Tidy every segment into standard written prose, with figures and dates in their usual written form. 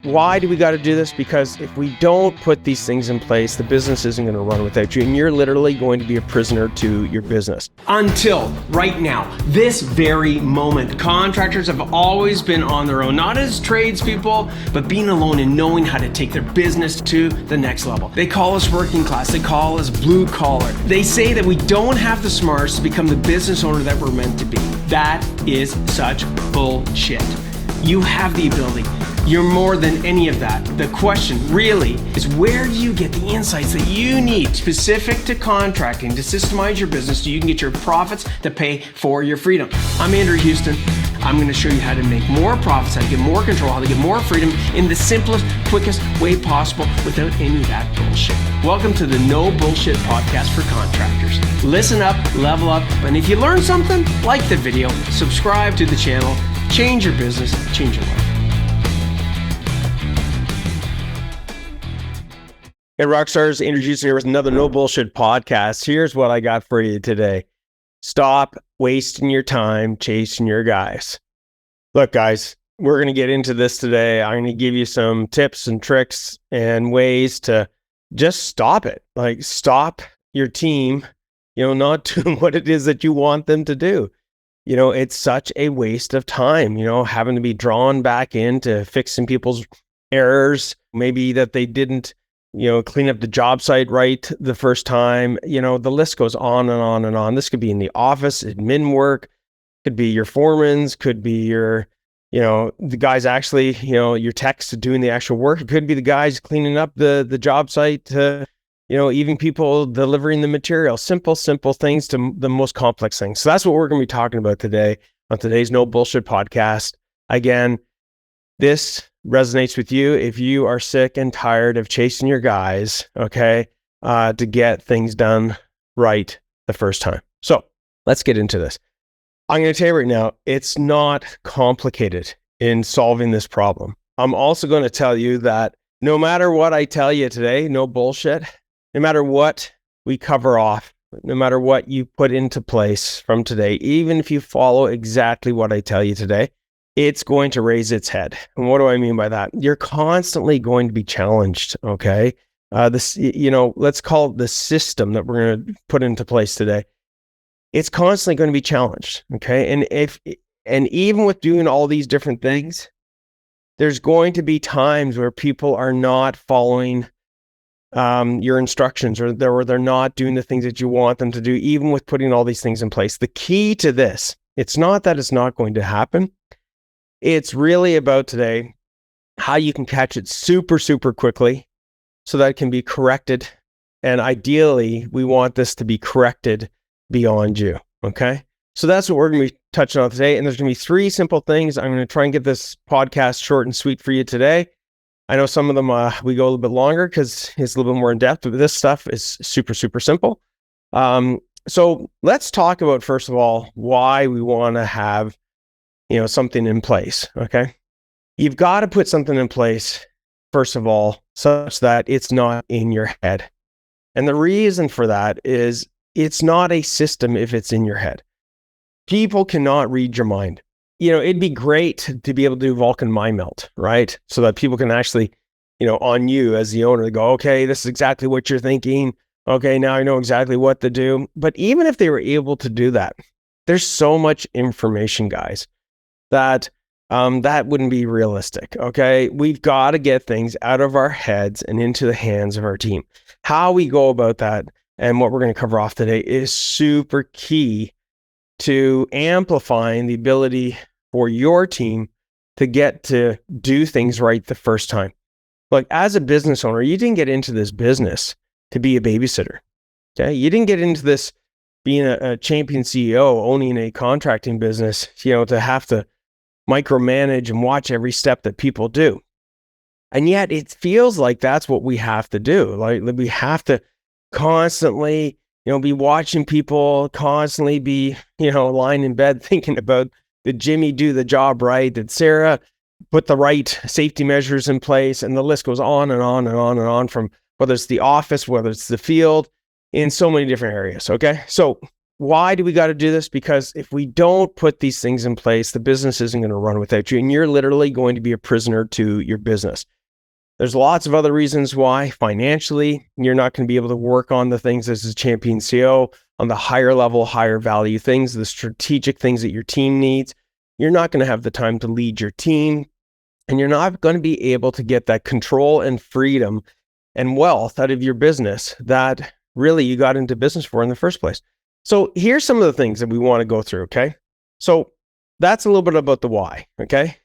Why do we got to do this? Because if we don't put these things in place, the business isn't going to run without you, and you're literally going to be a prisoner to your business. Until right now, this very moment, contractors have always been on their own, not as tradespeople, but being alone and knowing how to take their business to the next level. They call us working class, they call us blue collar. They say that we don't have the smarts to become the business owner that we're meant to be. That is such bullshit. You have the ability. You're more than any of that. The question really is, where do you get the insights that you need specific to contracting to systemize your business so you can get your profits to pay for your freedom? I'm Andrew Houston. I'm going to show you how to make more profits, how to get more control, how to get more freedom in the simplest, quickest way possible without any of that bullshit. Welcome to the No Bullshit Podcast for Contractors. Listen up, level up, and if you learn something, like the video, subscribe to the channel, change your business, change your life. Hey, Rockstars, Andrew Houston here with another No Bullshit Podcast. Here's what I got for you today. Stop wasting your time chasing your guys. Look, guys, we're going to get into this today. I'm going to give you some tips and tricks and ways to just stop it. Like, stop your team, not doing what it is that you want them to do. It's such a waste of time, having to be drawn back into fixing people's errors, maybe that they didn't clean up the job site right the first time. The list goes on and on and on. This could be in the office, admin work, could be your foreman's, could be your, the guys actually, your techs doing the actual work. It could be the guys cleaning up the job site to, even people delivering the material. Simple things to the most complex things. So that's what we're going to be talking about today on today's No Bullshit Podcast. Again, this resonates with you if you are sick and tired of chasing your guys, to get things done right the first time. So let's get into this. I'm going to tell you right now, it's not complicated in solving this problem. I'm also going to tell you that no matter what I tell you today, no bullshit, no matter what we cover off, no matter what you put into place from today, even if you follow exactly what I tell you today, it's going to raise its head. And what do I mean by that? You're constantly going to be challenged, okay? Let's call it the system that we're going to put into place today. It's constantly going to be challenged, okay? And even with doing all these different things, there's going to be times where people are not following your instructions, or they're not doing the things that you want them to do, even with putting all these things in place. The key to this, it's not that it's not going to happen. It's really about today how you can catch it super quickly so that it can be corrected. And ideally, we want this to be corrected beyond you. Okay. So that's what we're going to be touching on today. And there's going to be 3 simple things. I'm going to try and get this podcast short and sweet for you today. I know some of them we go a little bit longer because it's a little bit more in depth, but this stuff is super simple. So let's talk about, first of all, why we want to have something in place. Okay. You've got to put something in place, first of all, such that it's not in your head. And the reason for that is it's not a system if it's in your head. People cannot read your mind. It'd be great to be able to do Vulcan mind melt, right? So that people can actually, on you as the owner, go, okay, this is exactly what you're thinking. Okay, now I know exactly what to do. But even if they were able to do that, there's so much information, guys, that wouldn't be realistic, okay? We've got to get things out of our heads and into the hands of our team. How we go about that and what we're going to cover off today is super key to amplifying the ability for your team to get to do things right the first time. Like, as a business owner, you didn't get into this business to be a babysitter, okay? You didn't get into this being a champion CEO, owning a contracting business, to have to micromanage and watch every step that people do. And yet it feels like that's what we have to do. Like, we have to constantly, be watching people, constantly be, lying in bed thinking about, did Jimmy do the job right? Did Sarah put the right safety measures in place? And the list goes on and on and on and on, from whether it's the office, whether it's the field, in so many different areas. Okay. So why do we got to do this? Because if we don't put these things in place, the business isn't going to run without you, and you're literally going to be a prisoner to your business. There's lots of other reasons why. Financially, you're not going to be able to work on the things as a champion CEO, on the higher level, higher value things, the strategic things that your team needs. You're not going to have the time to lead your team, and you're not going to be able to get that control and freedom and wealth out of your business that really you got into business for in the first place. So here's some of the things that we want to go through, okay? So that's a little bit about the why, okay?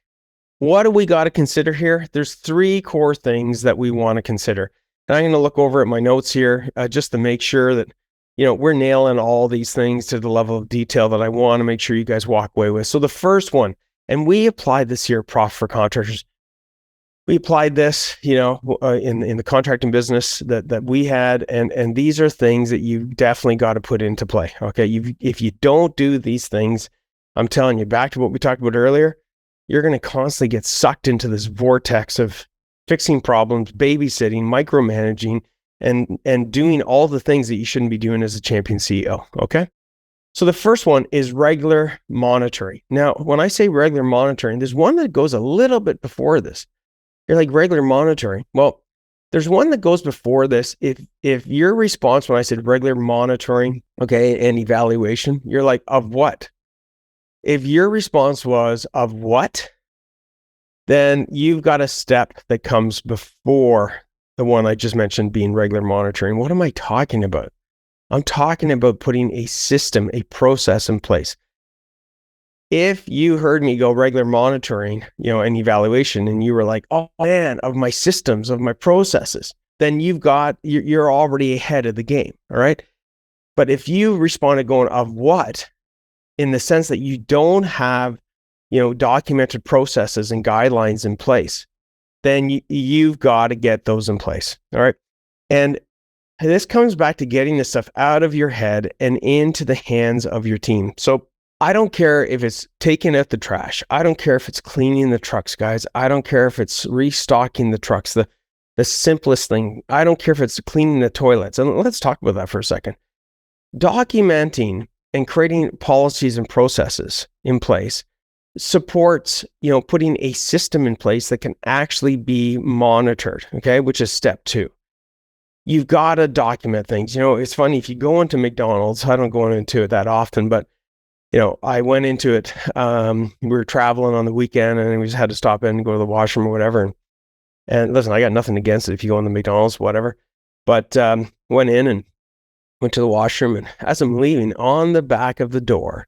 What do we got to consider here? There's 3 core things that we want to consider. And I'm going to look over at my notes here just to make sure that, we're nailing all these things to the level of detail that I want to make sure you guys walk away with. So the first one, and we applied this here, Profit for Contractors. We applied this, in the contracting business that we had, and these are things that you definitely got to put into play. Okay, if you don't do these things, I'm telling you, back to what we talked about earlier, you're going to constantly get sucked into this vortex of fixing problems, babysitting, micromanaging, and doing all the things that you shouldn't be doing as a champion CEO. Okay. So the first one is regular monitoring. Now, when I say regular monitoring, there's one that goes a little bit before this. You're like, regular monitoring. Well, there's one that goes before this. If your response when I said regular monitoring, okay, and evaluation, you're like, of what? If your response was of what, then you've got a step that comes before the one I just mentioned, being regular monitoring. What am I talking about? I'm talking about putting a system, a process in place. If you heard me go regular monitoring, and evaluation, and you were like, oh man, of my systems, of my processes, then you're already ahead of the game. All right. But if you responded going of what, in the sense that you don't have, documented processes and guidelines in place, then you've got to get those in place. All right. And this comes back to getting this stuff out of your head and into the hands of your team. So I don't care if it's taking out the trash. I don't care if it's cleaning the trucks, guys. I don't care if it's restocking the trucks, the simplest thing. I don't care if it's cleaning the toilets. And let's talk about that for a second. Documenting and creating policies and processes in place supports, putting a system in place that can actually be monitored, okay, which is step 2. You've got to document things. It's funny, if you go into McDonald's, I don't go into it that often, but I went into it, we were traveling on the weekend and we just had to stop in and go to the washroom or whatever. And listen, I got nothing against it if you go in the McDonald's, whatever, but went in and went to the washroom, and as I'm leaving, on the back of the door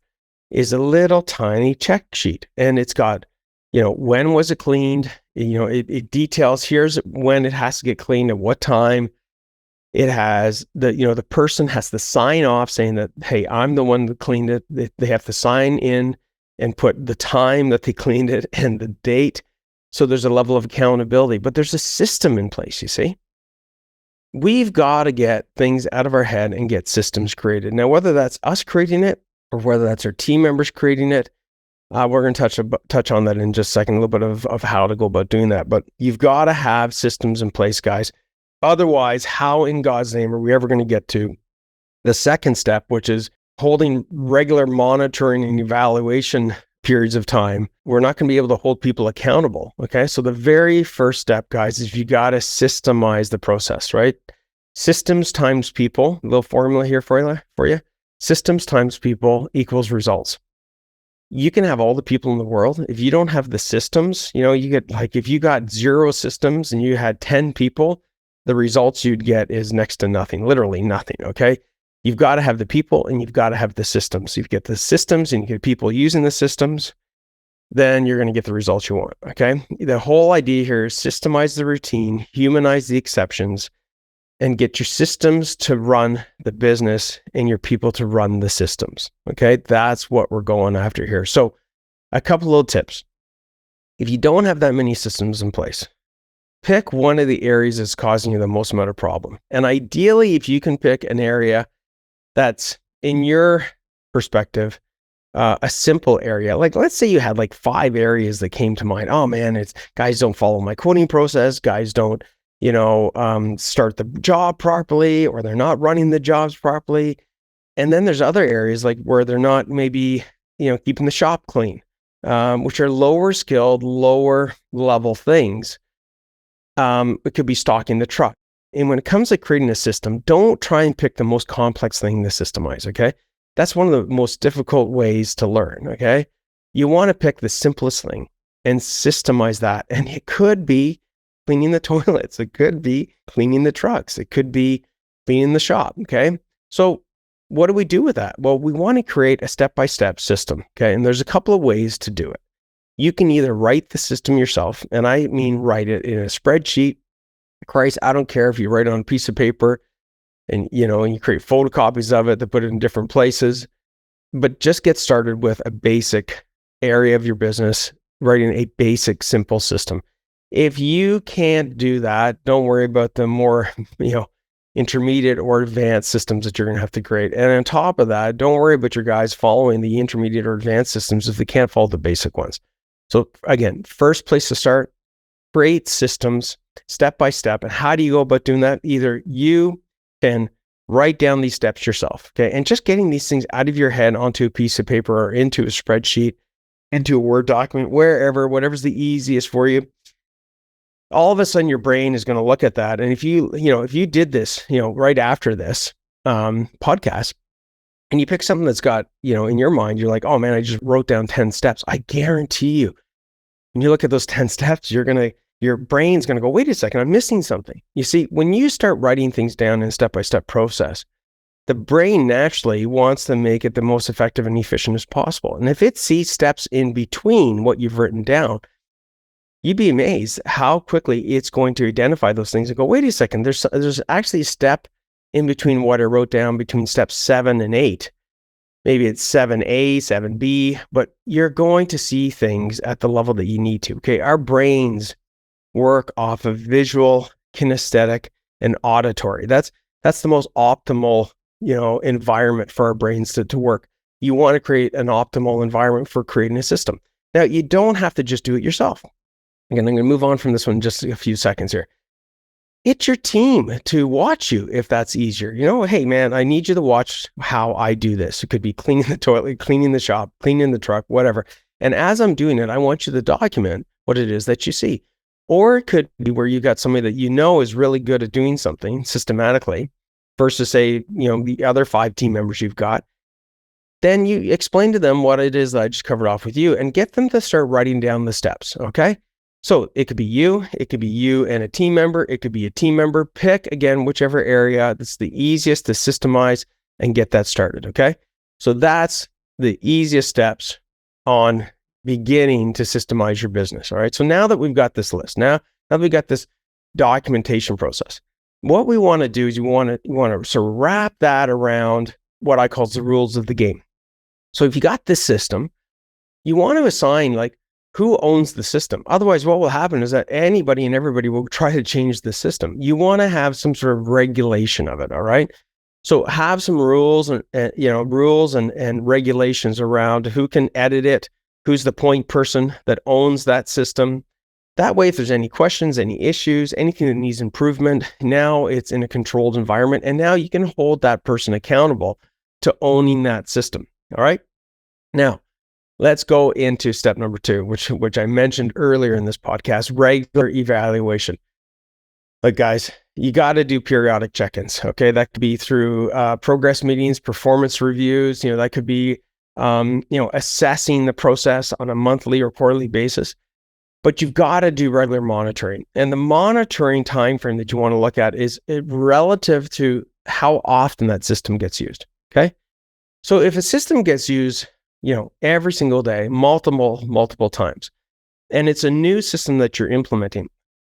is a little tiny check sheet, and it's got, when was it cleaned? It details, here's when it has to get cleaned, at what time. It has the person has to sign off saying that, hey, I'm the one that cleaned it. They have to sign in and put the time that they cleaned it and the date. So there's a level of accountability, but there's a system in place, you see. We've got to get things out of our head and get systems created. Now, whether that's us creating it or whether that's our team members creating it, we're going to touch on that in just a second, a little bit of how to go about doing that. But you've got to have systems in place, guys. Otherwise, how in God's name are we ever going to get to the second step, which is holding regular monitoring and evaluation periods of time? We're not going to be able to hold people accountable. Okay. So the very first step, guys, is you got to systemize the process, right? Systems times people, a little formula here for you. Systems times people equals results. You can have all the people in the world. If you don't have the systems, you get if you got 0 systems and you had 10 people, the results you'd get is next to nothing, literally nothing. Okay. You've got to have the people and you've got to have the systems. You get the systems and you get people using the systems, then you're going to get the results you want. Okay. The whole idea here is systemize the routine, humanize the exceptions, and get your systems to run the business and your people to run the systems. Okay. That's what we're going after here. So a couple little tips. If you don't have that many systems in place, pick one of the areas that's causing you the most amount of problem. And ideally, if you can pick an area that's, in your perspective, a simple area. Like, let's say you had 5 areas that came to mind. Oh man, it's guys don't follow my quoting process. Guys don't, start the job properly, or they're not running the jobs properly. And then there's other areas where they're not maybe, keeping the shop clean, which are lower skilled, lower level things. It could be stocking the truck. And when it comes to creating a system, don't try and pick the most complex thing to systemize, okay? That's one of the most difficult ways to learn, okay? You want to pick the simplest thing and systemize that. And it could be cleaning the toilets. It could be cleaning the trucks. It could be cleaning the shop, okay? So what do we do with that? Well, we want to create a step-by-step system, okay? And there's a couple of ways to do it. You can either write the system yourself, and I mean write it in a spreadsheet. Christ, I don't care if you write it on a piece of paper and you create photocopies of it to put it in different places, but just get started with a basic area of your business, writing a basic, simple system. If you can't do that, don't worry about the more, intermediate or advanced systems that you're going to have to create. And on top of that, don't worry about your guys following the intermediate or advanced systems if they can't follow the basic ones. So again, first place to start, create systems step by step. And how do you go about doing that? Either you can write down these steps yourself, okay? And just getting these things out of your head onto a piece of paper or into a spreadsheet, into a Word document, whatever's the easiest for you. All of a sudden your brain is going to look at that. And if you did this, right after this podcast, and you pick something that's got, in your mind, you're like, oh man, I just wrote down 10 steps. I guarantee you, when you look at those 10 steps, your brain's going to go, wait a second, I'm missing something. You see, when you start writing things down in a step-by-step process, the brain naturally wants to make it the most effective and efficient as possible. And if it sees steps in between what you've written down, you'd be amazed how quickly it's going to identify those things and go, wait a second, there's actually a step in between what I wrote down between steps 7 and 8. Maybe it's 7A, 7B, but you're going to see things at the level that you need to. Okay, our brains work off of visual, kinesthetic, and auditory. That's the most optimal, environment for our brains to work. You want to create an optimal environment for creating a system. Now, you don't have to just do it yourself. Again, I'm going to move on from this one in just a few seconds here. Get your team to watch you if that's easier. Hey man, I need you to watch how I do this. It could be cleaning the toilet, cleaning the shop, cleaning the truck, whatever. And as I'm doing it, I want you to document what it is that you see. Or it could be where you got somebody that is really good at doing something systematically versus say, the other 5 team members you've got. Then you explain to them what it is that I just covered off with you and get them to start writing down the steps, okay? So it could be you and a team member. It could be a team member. Pick, again, whichever area that's the easiest to systemize and get that started, okay? So that's the easiest steps on beginning to systemize your business, all right? So now that we've got this list, now that we've got this documentation process, what we want to do is you want to sort of wrap that around what I call the rules of the game. So if you got this system, you want to assign who owns the system. Otherwise, what will happen is that anybody and everybody will try to change the system. You want to have some sort of regulation of it, all right? So have some rules and regulations around who can edit it, who's the point person that owns that system. That way, if there's any questions, any issues, anything that needs improvement, now it's in a controlled environment, and now you can hold that person accountable to owning that system, all right? Now, let's go into step number 2, which I mentioned earlier in this podcast, regular evaluation. Look, guys, you got to do periodic check-ins, okay? That could be through progress meetings, performance reviews. That could be, assessing the process on a monthly or quarterly basis. But you've got to do regular monitoring. And the monitoring timeframe that you want to look at is relative to how often that system gets used, okay? So if a system gets used every single day, multiple times, and it's a new system that you're implementing,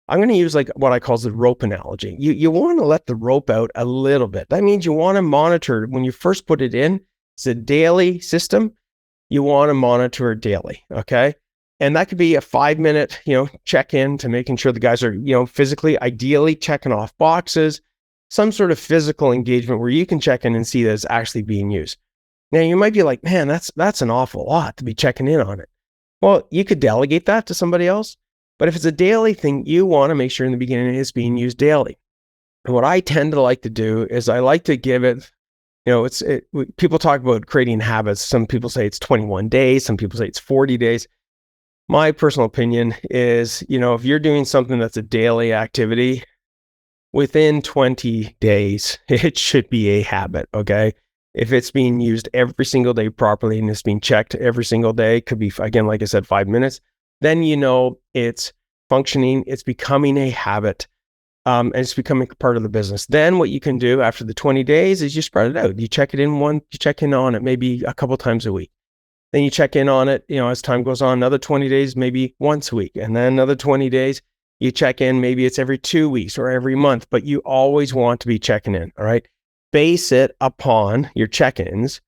I'm going to use what I call the rope analogy. You want to let the rope out a little bit. That means you want to monitor when you first put it in. It's a daily system. You want to monitor it daily, okay? And that could be a 5-minute, check-in to making sure the guys are, physically, ideally checking off boxes, some sort of physical engagement where you can check in and see that it's actually being used. Now, you might be like, man, that's an awful lot to be checking in on it. Well, you could delegate that to somebody else. But if it's a daily thing, you want to make sure in the beginning it's being used daily. And what I tend to like to do is I like to give it, people talk about creating habits. Some people say it's 21 days. Some people say it's 40 days. My personal opinion is, if you're doing something that's a daily activity, within 20 days, it should be a habit, okay? If it's being used every single day properly and it's being checked every single day, could be, again, like I said, 5 minutes, then it's functioning, it's becoming a habit, and it's becoming part of the business. Then what you can do after the 20 days is you spread it out. You check in on it maybe a couple times a week. Then you check in on it, as time goes on, another 20 days, maybe once a week, and then another 20 days, you check in, maybe it's every 2 weeks or every month, but you always want to be checking in, all right? Base it upon your check-ins,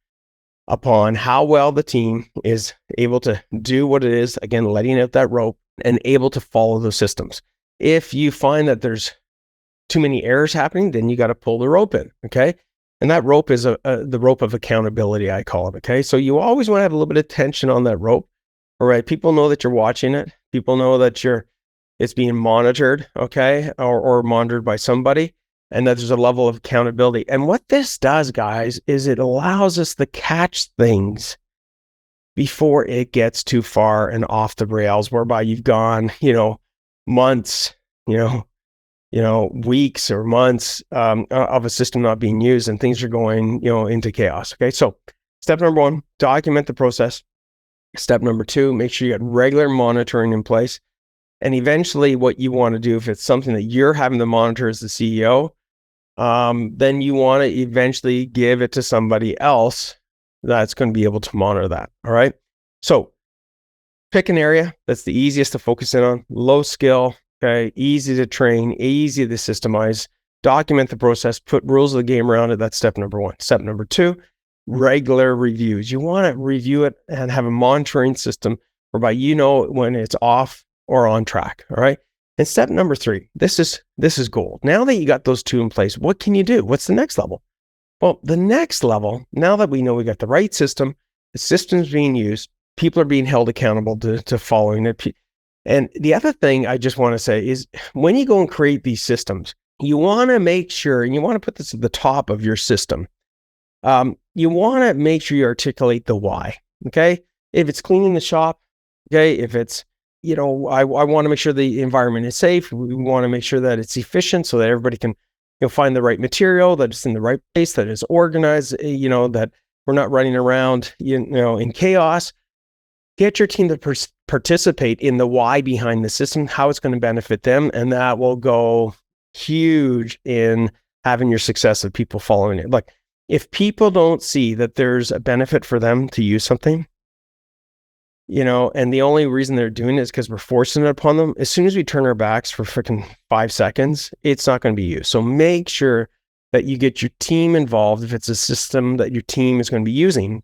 upon how well the team is able to do what it is, again, letting out that rope and able to follow those systems. If you find that there's too many errors happening, then you got to pull the rope in, okay? And that rope is the rope of accountability, I call it, okay? So you always want to have a little bit of tension on that rope, all right? People know that you're watching it. People know that it's being monitored, okay, or monitored by somebody, and that there's a level of accountability. And what this does, guys, is it allows us to catch things before it gets too far and off the rails, whereby you've gone, months, weeks or months of a system not being used, and things are going, into chaos. Okay, so step number 1, document the process. Step number 2, make sure you got regular monitoring in place. And eventually what you want to do, if it's something that you're having to monitor as the CEO, then you want to eventually give it to somebody else that's going to be able to monitor that. All right. So pick an area that's the easiest to focus in on, low skill, okay, easy to train, easy to systemize, document the process, put rules of the game around it. That's step number 1. Step number 2, regular reviews. You want to review it and have a monitoring system whereby when it's off or on track. All right. And step number 3, this is gold. Now that you got those 2 in place, what can you do? What's the next level? Well, the next level, now that we know we got the right system, the system's being used, people are being held accountable to following it. And the other thing I just want to say is when you go and create these systems, you want to make sure, and you want to put this at the top of your system. You want to make sure you articulate the why. Okay. If it's cleaning the shop, okay. If it's, I want to make sure the environment is safe. We want to make sure that it's efficient so that everybody can, find the right material, that it's in the right place, that it's organized, that we're not running around, in chaos. Get your team to participate in the why behind the system, how it's going to benefit them. And that will go huge in having your success of people following it. Like if people don't see that there's a benefit for them to use something, and the only reason they're doing it is because we're forcing it upon them. As soon as we turn our backs for freaking 5 seconds, it's not going to be used. So make sure that you get your team involved. If it's a system that your team is going to be using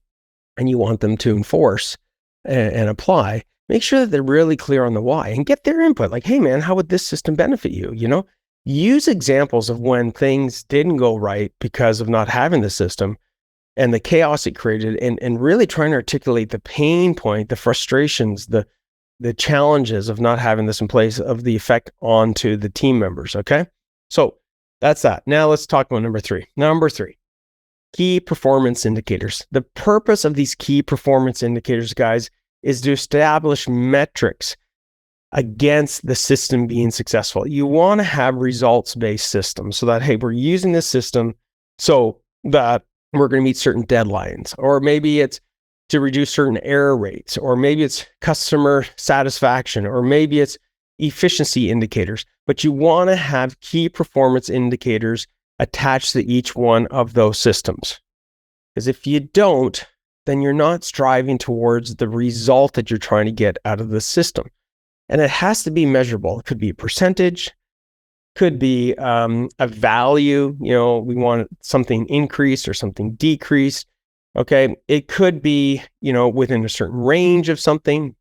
and you want them to enforce and apply, make sure that they're really clear on the why and get their input. Like, hey man, how would this system benefit you? Use examples of when things didn't go right because of not having the system and the chaos it created, and really trying to articulate the pain point, the frustrations, the challenges of not having this in place, of the effect onto the team members. Okay. So that's that. Now let's talk about number 3. Number 3, key performance indicators. The purpose of these key performance indicators, guys, is to establish metrics against the system being successful. You want to have results-based systems so that, hey, we're using this system so that we're going to meet certain deadlines, or maybe it's to reduce certain error rates, or maybe it's customer satisfaction, or maybe it's efficiency indicators. But you want to have key performance indicators attached to each one of those systems. Because if you don't, then you're not striving towards the result that you're trying to get out of the system. And it has to be measurable. It could be a percentage, could be a value, we want something increased or something decreased. Okay. It could be, within a certain range of something,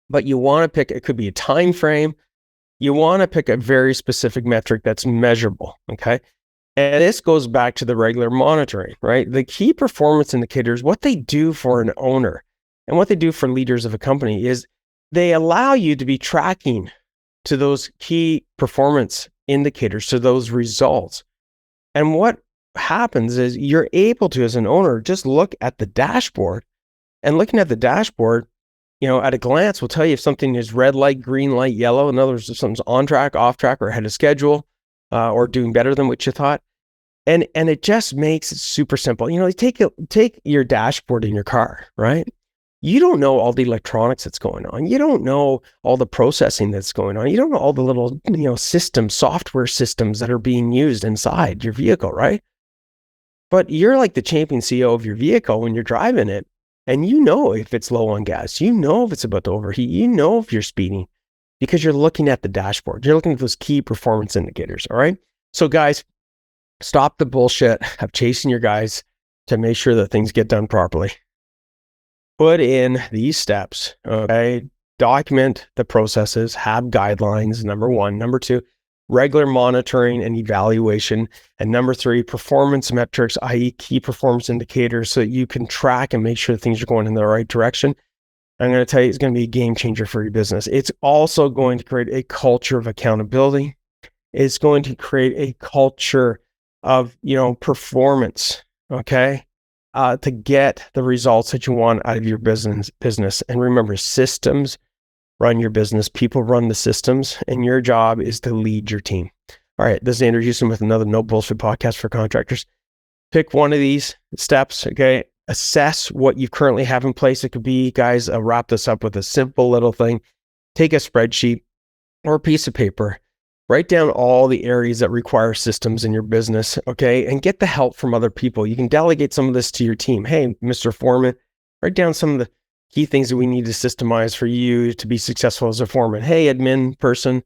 but you want to pick, it could be a time frame. You want to pick a very specific metric that's measurable. Okay. And this goes back to the regular monitoring, right? The key performance indicators, what they do for an owner and what they do for leaders of a company is they allow you to be tracking to those key performance indicators, to those results. And what happens is you're able to, as an owner, just look at the dashboard, and looking at the dashboard, at a glance will tell you if something is red light, green light, yellow. In other words, if something's on track, off track, or ahead of schedule, or doing better than what you thought. And it just makes it super simple. Take your dashboard in your car, right? You don't know all the electronics that's going on. You don't know all the processing that's going on. You don't know all the little, software systems that are being used inside your vehicle, right? But you're like the champion CEO of your vehicle when you're driving it. And you know if it's low on gas. You know if it's about to overheat. You know if you're speeding because you're looking at the dashboard. You're looking at those key performance indicators, all right? So guys, stop the bullshit of chasing your guys to make sure that things get done properly. Put in these steps, okay? Document the processes, have guidelines, number one. Number two, regular monitoring and evaluation. And number three, performance metrics, i.e. key performance indicators, so that you can track and make sure things are going in the right direction. I'm going to tell you, it's going to be a game changer for your business. It's also going to create a culture of accountability. It's going to create a culture of, performance, okay? To get the results that you want out of your business. And remember, systems run your business. People run the systems, and your job is to lead your team. All right, this is Andrew Houston with another No Bullshit podcast for contractors. Pick one of these steps, okay? Assess what you currently have in place. It could be, guys, I'll wrap this up with a simple little thing. Take a spreadsheet or a piece of paper. Write down all the areas that require systems in your business, okay? And get the help from other people. You can delegate some of this to your team. Hey, Mr. Foreman, write down some of the key things that we need to systemize for you to be successful as a foreman. Hey, admin person,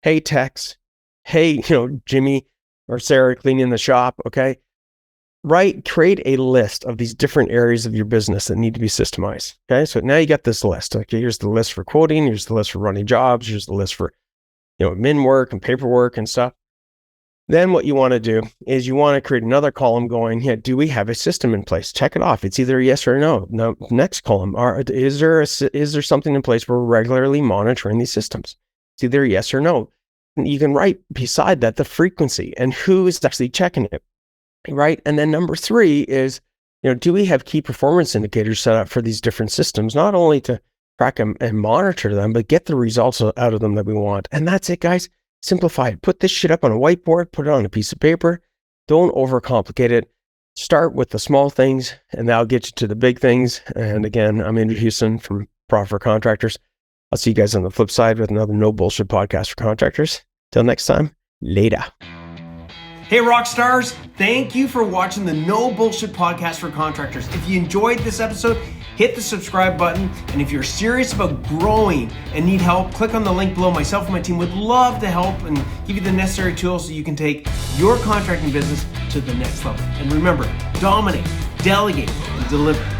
hey, techs, hey, Jimmy or Sarah cleaning the shop, okay? Create a list of these different areas of your business that need to be systemized, okay? So now you got this list, okay? Here's the list for quoting, here's the list for running jobs, here's the list for admin work and paperwork and stuff. Then what you want to do is you want to create another column going, do we have a system in place? Check it off. It's either a yes or a no. No, next column, is there something in place where we're regularly monitoring these systems? It's either a yes or no. And you can write beside that the frequency and who is actually checking it, right? And then number three is, do we have key performance indicators set up for these different systems, not only to track them and monitor them, but get the results out of them that we want. And that's it, guys. Simplify it. Put this shit up on a whiteboard, put it on a piece of paper. Don't overcomplicate it. Start with the small things, and that'll get you to the big things. And again, I'm Andrew Houston from Profit for Contractors. I'll see you guys on the flip side with another No Bullshit podcast for contractors. Till next time, later. Hey, rock stars. Thank you for watching the No Bullshit podcast for contractors. If you enjoyed this episode, hit the subscribe button. And if you're serious about growing and need help, click on the link below. Myself and my team would love to help and give you the necessary tools so you can take your contracting business to the next level. And remember, dominate, delegate, and deliver.